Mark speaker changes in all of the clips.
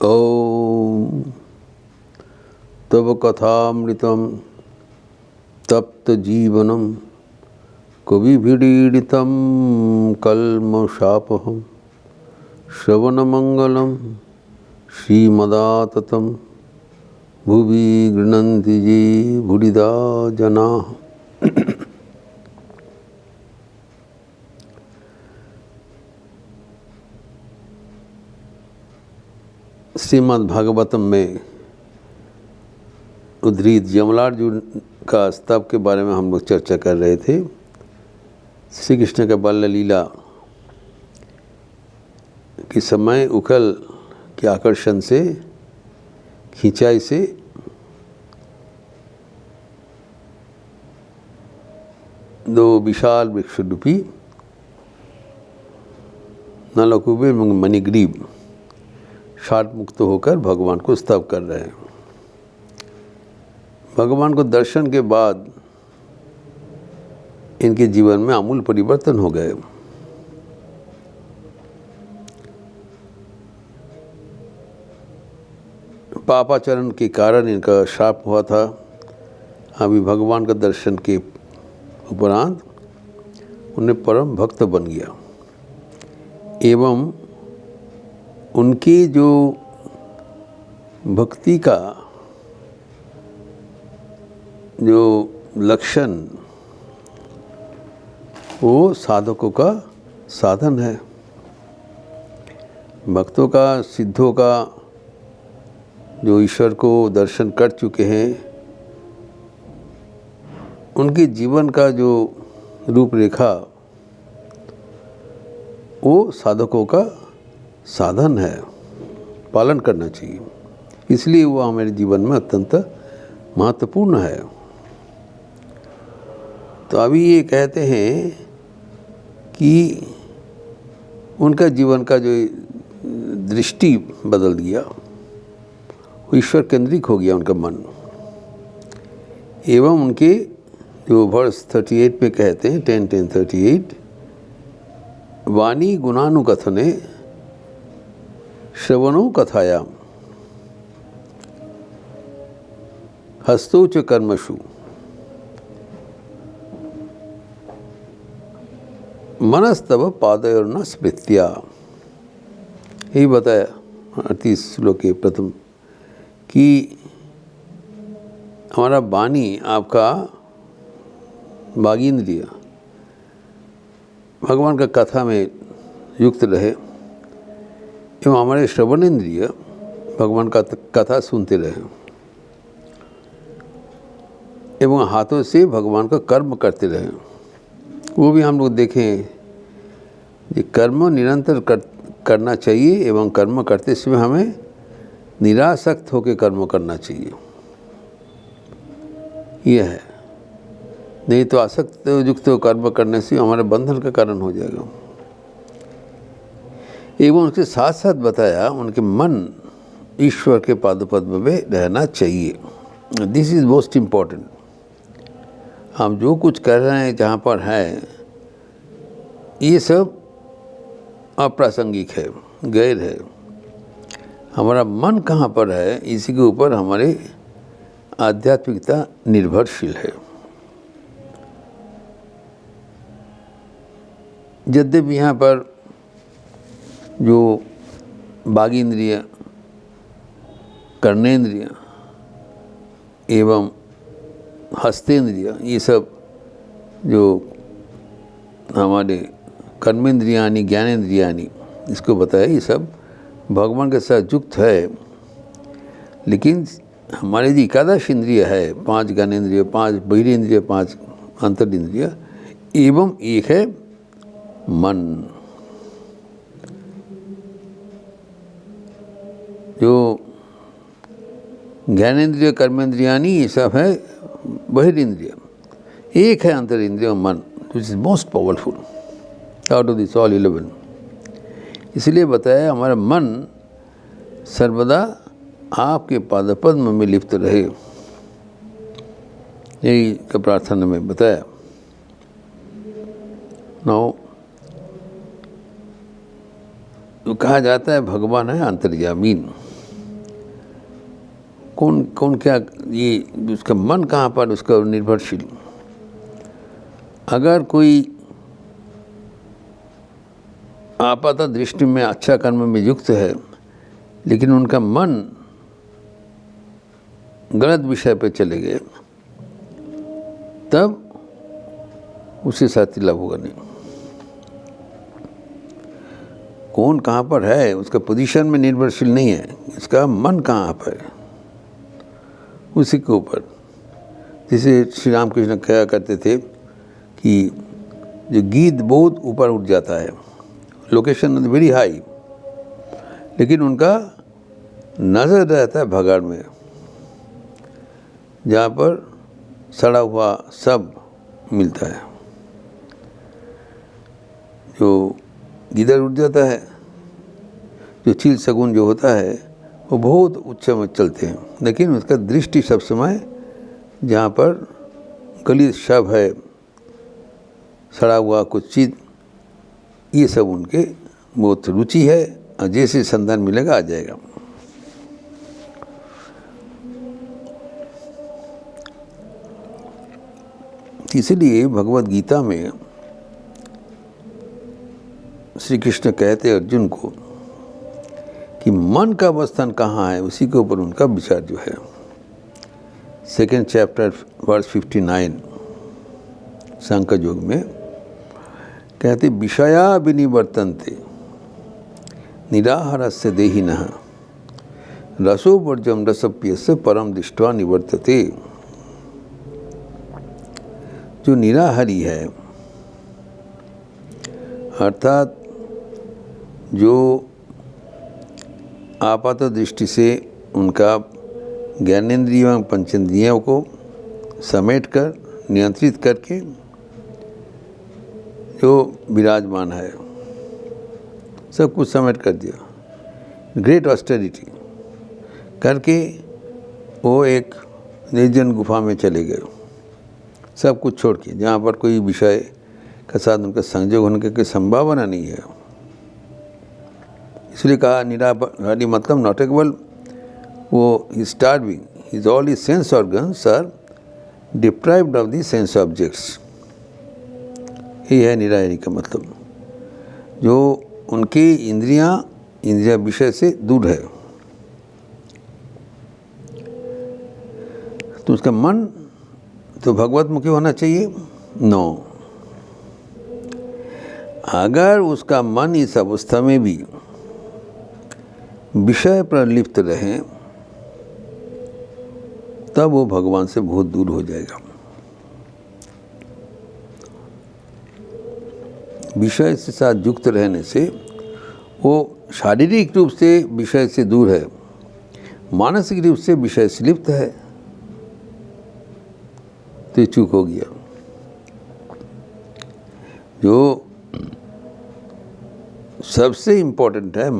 Speaker 1: ॐ तव कथामृतं तप्तजीवनं कविभिरीडितं कल्मषापहं श्रवणमंगलं श्रीमदाततं भुवि गृह्णन्ति ये भुरिदा जनाः। श्रीमद् भागवतम में उद्धृत यमलार्जुन का स्तव के बारे में हम लोग चर्चा कर रहे थे। श्री कृष्ण का बाल्य लीला के समय उखल के आकर्षण से, खिंचाई से दो विशाल वृक्षरूपी नलकुबेर मणिग्रीव शाट मुक्त होकर भगवान को स्तव कर रहे हैं। भगवान को दर्शन के बाद इनके जीवन में आमूल परिवर्तन हो गए। पापाचरण के कारण इनका शाप हुआ था। अभी भगवान का दर्शन के उपरांत उन्हें परम भक्त बन गया एवं उनकी जो भक्ति का जो लक्षण वो साधकों का साधन है। भक्तों का, सिद्धों का जो ईश्वर को दर्शन कर चुके हैं, उनके जीवन का जो रूपरेखा वो साधकों का साधन है, पालन करना चाहिए। इसलिए वो हमारे जीवन में अत्यंत महत्वपूर्ण है। तो अभी ये कहते हैं कि उनका जीवन का जो दृष्टि बदल गया, वो ईश्वर केंद्रिक हो गया उनका मन। एवं उनके जो वर्ष 38 पे कहते हैं 10:38 वाणी गुणानुकथने श्रवणों कथायाम हस्तौ च कर्मसु मनस्तव पादयोर्न स्मृत्या। यही बताया 38 श्लोक के प्रथम कि हमारा वाणी, आपका वागींद्रिय भगवान का कथा में युक्त रहे एवं हमारे श्रवण इंद्रिय भगवान का कथा सुनते रहे एवं हाथों से भगवान का कर्म करते रहे। वो भी हम लोग देखें ये कर्म निरंतर करना चाहिए एवं कर्म करते समय हमें निरासक्त होकर कर्म करना चाहिए। यह है, नहीं तो आसक्त युक्त कर्म करने से हमारे बंधन का कारण हो जाएगा। एवं उसके साथ साथ बताया उनके मन ईश्वर के पादपद्म में रहना चाहिए। This is most important. हम जो कुछ कर रहे हैं जहाँ पर है, ये सब अप्रासंगिक है, गैर है। हमारा मन कहाँ पर है, इसी के ऊपर हमारी आध्यात्मिकता निर्भरशील है। यद्यपि यहाँ पर जो वागींद्रिय, कर्णेंद्रिय एवं हस्तेंद्रिय, ये सब जो हमारे कर्मेंद्रियानि, ज्ञानेंद्रियानि, इसको बताया, ये सब भगवान के साथ युक्त है। लेकिन हमारे जो एकादश इंद्रिय है, 5 ज्ञानेंद्रिय, 5 बहिरेंद्रिय, 5 अंतरिंद्रिय एवं एक है मन। जो ज्ञानेंद्रिय, कर्मेंद्रियानि, ये सब है बहिरेंद्रिय। एक है अंतरिंद्रिय मन, which is most powerful out of this all 11। इसलिए बताया हमारा मन सर्वदा आपके पादपद्म में लिप्त रहे, यही का प्रार्थना में बताया। नौ तो कहा जाता है भगवान है अंतर्यामीन। कौन कौन क्या, ये उसका मन कहाँ पर उसका निर्भरशील। अगर कोई आपात दृष्टि में अच्छा कर्म में युक्त है, लेकिन उनका मन गलत विषय पे चले गए, तब उसे साथी लाभ होगा नहीं। कौन कहाँ पर है उसका पोजीशन में निर्भरशील नहीं है, इसका मन कहाँ पर है उसी के ऊपर। जैसे श्री रामकृष्ण कहा करते थे कि जो गीत बहुत ऊपर उठ जाता है, लोकेशन वेरी हाई, लेकिन उनका नज़र रहता है भगाड़ में, जहाँ पर सड़ा हुआ सब मिलता है। जो गिदर उठ जाता है, जो चील सगुन जो होता है वो बहुत उच्च में चलते हैं, लेकिन उसका दृष्टि सब समय जहाँ पर गलित शव है, सड़ा हुआ कुछ चीज़, ये सब उनके बहुत रुचि है, और जैसे संधान मिलेगा आ जाएगा। इसलिए भगवत गीता में श्री कृष्ण कहते अर्जुन को कि मन का अवस्थान कहाँ है, उसी के ऊपर उनका विचार जो है। 2nd चैप्टर वर्स 59 सांख्य योग में कहते विषया विनिवर्तन्ते निराहारस्य देहिनः रसो वर्जम रसप्यस्य परम दृष्ट्वा निवर्तते। जो निराहारी है, अर्थात जो आपात दृष्टि से उनका ज्ञानेंद्रियों एवं पंचेंद्रियों को समेट कर नियंत्रित करके जो विराजमान है, सब कुछ समेट कर दिया, ग्रेट ऑस्टेरिटी करके वो एक निर्जन गुफा में चले गए, सब कुछ छोड़ के, जहाँ पर कोई विषय का साथ उनका संयोग होने की कोई संभावना नहीं है। इसलिए कहा निराहारी मतलब नॉट केवल वो starving, his all his sense organs are deprived of the sense objects. ये है निराहारी का मतलब, जो उनकी इंद्रियां विषय से दूर है। तो उसका मन तो भगवत मुखी होना चाहिए। नो, अगर उसका मन इस अवस्था में भी विषय पर लिप्त रहे, तब वो भगवान से बहुत दूर हो जाएगा। विषय से साथ युक्त रहने से वो शारीरिक रूप से विषय से दूर है, मानसिक रूप से विषय से लिप्त है, तो ये चूक हो गया। जो सबसे इम्पोर्टेंट है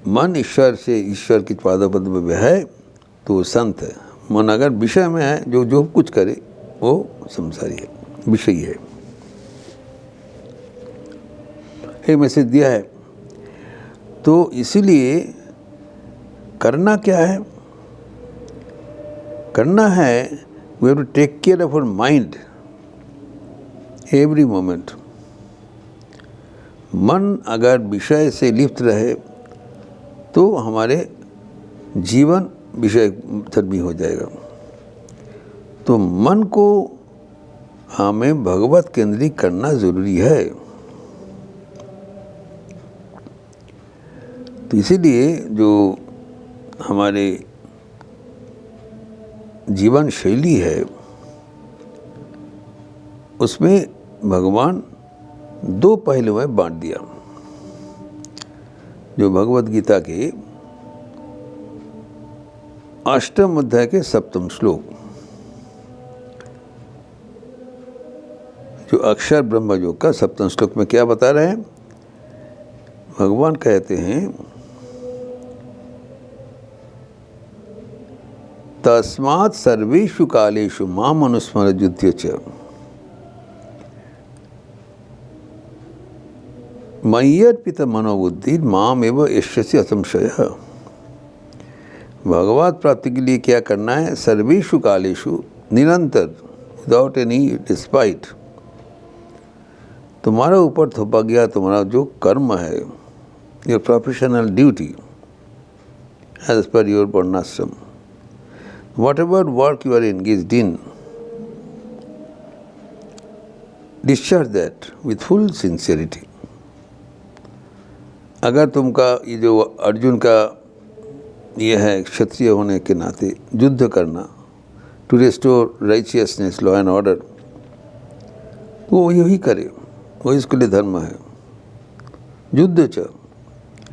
Speaker 1: मन ईश्वर से, ईश्वर की पादपद में है तो संत है। मन अगर विषय में है, जो कुछ करे वो संसारी है, विषयी है। एक मैसेज दिया है। तो इसीलिए करना क्या है? करना है we have to take care of our mind every moment. मन अगर विषय से लिप्त रहे तो हमारे जीवन विषय धर्मी हो जाएगा। तो मन को हमें भगवत केंद्रित करना जरूरी है। तो इसीलिए जो हमारे जीवन शैली है उसमें भगवान दो पहलू में बांट दिया। जो भगवत गीता के 8वें अध्याय के 7वें श्लोक, जो अक्षर ब्रह्म योग का 7वें श्लोक में क्या बता रहे हैं? भगवान कहते हैं तस्मात् सर्वेषु कालेषु माम अनुस्मरयुध्य च। मय्यर्पित मनोबुद्धि माम एव यश्यसि असंशयः। भगवत प्राप्ति के लिए क्या करना है? सर्वेषु कालेषु, निरंतर, विदाउट एनी डिस्पाइट, तुम्हारा ऊपर थोपा गया तुम्हारा जो कर्म है, your professional duty as per your varnashrama, whatever work you are engaged in, discharge that with full sincerity. अगर तुमका ये जो अर्जुन का ये है क्षत्रिय होने के नाते युद्ध करना, to restore righteousness, law and order, तो वो यही करे, वो इसके लिए धर्म है, युद्ध च।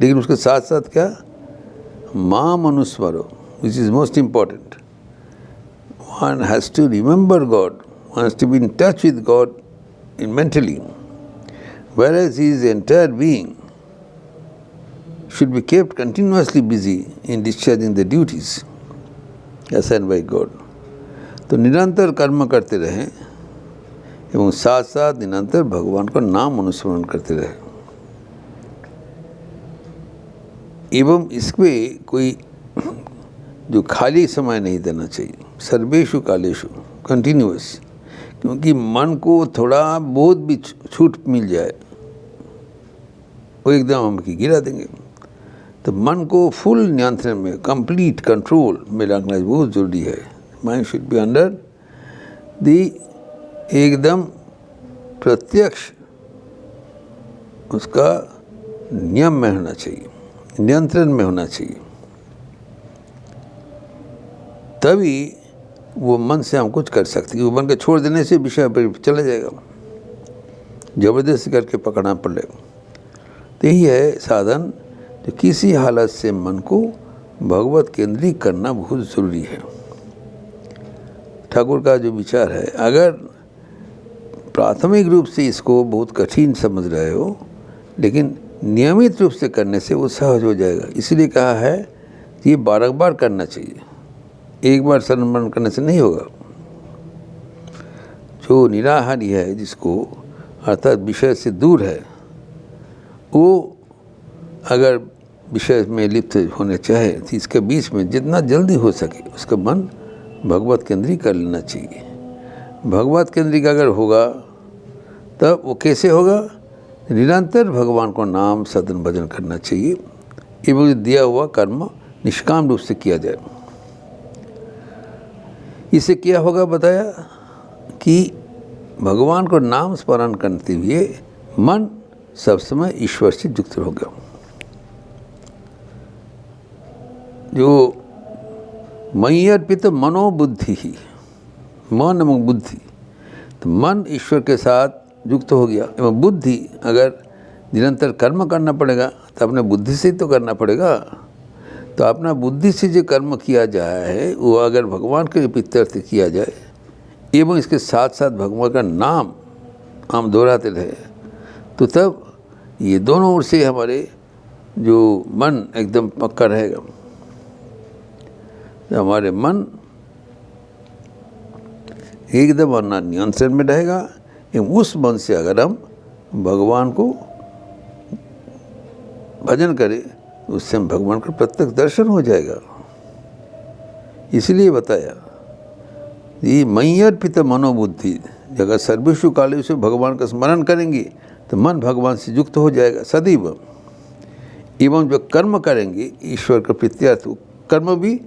Speaker 1: लेकिन उसके साथ साथ क्या? माम अनुस्मरो, which is most important. One has to remember God, one has to be in touch with God in mentally, whereas his entire being should be kept continuously busy in discharging the duties assigned by God। तो निरंतर कर्म करते रहें एवं साथ साथ निरंतर भगवान का नाम अनुस्मरण करते रहें, एवं इसमें कोई जो खाली समय नहीं देना चाहिए। सर्वेषु कालेषु, कंटिन्यूअस, क्योंकि मन को थोड़ा बहुत भी छूट मिल जाए वो एकदम हम की गिरा देंगे। तो मन को फुल नियंत्रण में, कंप्लीट कंट्रोल में रखना बहुत ज़रूरी है। Mind should be under the एकदम प्रत्यक्ष उसका नियम में होना चाहिए, नियंत्रण में होना चाहिए, तभी वो मन से हम कुछ कर सकते हैं। वो मन के छोड़ देने से विषय पर चला जाएगा, जबरदस्ती करके पकड़ना पड़ेगा। तो यही है साधन, जो किसी हालत से मन को भगवत केंद्रित करना बहुत ज़रूरी है। ठाकुर का जो विचार है, अगर प्राथमिक रूप से इसको बहुत कठिन समझ रहे हो, लेकिन नियमित रूप से करने से वो सहज हो जाएगा। इसलिए कहा है कि ये बार करना चाहिए, एक बार स्मरण करने से नहीं होगा। जो निराहारी है, जिसको अर्थात विषय से दूर है, वो अगर विषय में लिप्त होने चाहे तो इसके बीच में जितना जल्दी हो सके उसका मन भगवत केंद्रित कर लेना चाहिए। भगवत केंद्रित अगर होगा तब वो कैसे होगा? निरंतर भगवान को नाम सदन भजन करना चाहिए एवं दिया हुआ कर्म निष्काम रूप से किया जाए। इससे क्या होगा बताया कि भगवान को नाम स्मरण करते हुए मन सब समय ईश्वर से युक्त होगा। जो मयि अर्पित मनोबुद्धि ही, मन एवं बुद्धि, तो मन ईश्वर के साथ युक्त हो गया एवं बुद्धि, अगर निरंतर कर्म करना पड़ेगा तो अपने बुद्धि से ही तो करना पड़ेगा। तो अपना बुद्धि से जो कर्म किया जाए है वो अगर भगवान के प्रीत्यर्थ किया जाए एवं इसके साथ साथ भगवान का नाम हम दोहराते रहे, तो तब ये दोनों ओर से हमारे जो मन एकदम पक्का रहेगा। हमारे मन एकदम अपना नियंत्रण में रहेगा एवं उस मन से अगर हम भगवान को भजन करें, उससे हम भगवान का प्रत्यक्ष दर्शन हो जाएगा। इसलिए बताया ये मयि अर्पित मनोबुद्धि, अगर सर्वेषु कालेषु भगवान का स्मरण करेंगे तो मन भगवान से युक्त हो जाएगा सदैव। एवं जो कर्म करेंगे ईश्वर का प्रीत्यर्थ, कर्म भी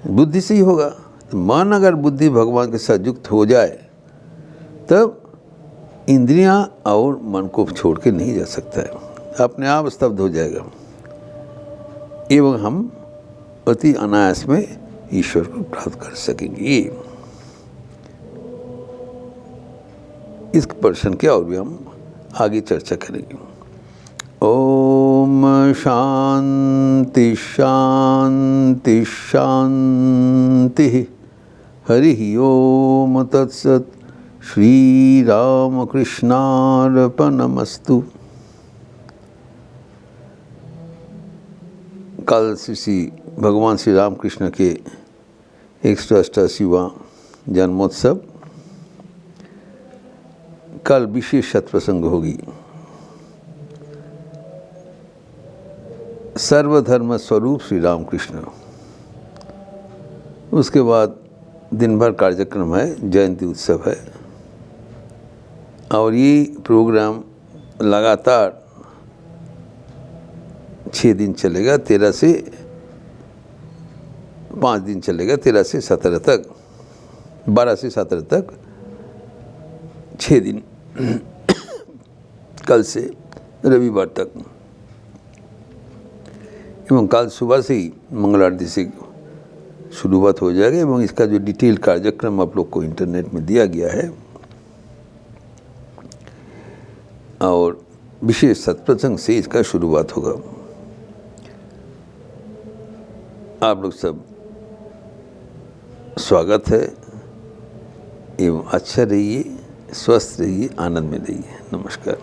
Speaker 1: बुद्धि से ही होगा। तो मन अगर बुद्धि भगवान के साथ युक्त हो जाए तब इंद्रियां और मन को छोड़ के नहीं जा सकता है, अपने आप स्तब्ध हो जाएगा एवं हम अति अनायास में ईश्वर को प्राप्त कर सकेंगे। इस प्रश्न के और भी हम आगे चर्चा करेंगे। ओम शांति शांति शांति। हरि ओम तत्सत। श्री राम कृष्णार्पणमस्तु। कल श्री भगवान श्री रामकृष्ण के 188वां जन्मोत्सव, कल विशेष सत्प्रसंग होगी। सर्वधर्म स्वरूप श्री रामकृष्ण। उसके बाद दिन भर कार्यक्रम है, जयंती उत्सव है, और ये प्रोग्राम लगातार 6 दिन चलेगा, 13 से 5 दिन चलेगा, 13 से 17 तक, 12 से 17 तक 6 दिन, कल से रविवार तक। एवं कल सुबह से ही मंगल आरती से शुरुआत हो जाएगी एवं इसका जो डिटेल कार्यक्रम आप लोग को इंटरनेट में दिया गया है, और विशेष सत्प्रसंग से इसका शुरुआत होगा। आप लोग सब स्वागत है एवं अच्छा रहिए, स्वस्थ रहिए, आनंद में रहिए। नमस्कार।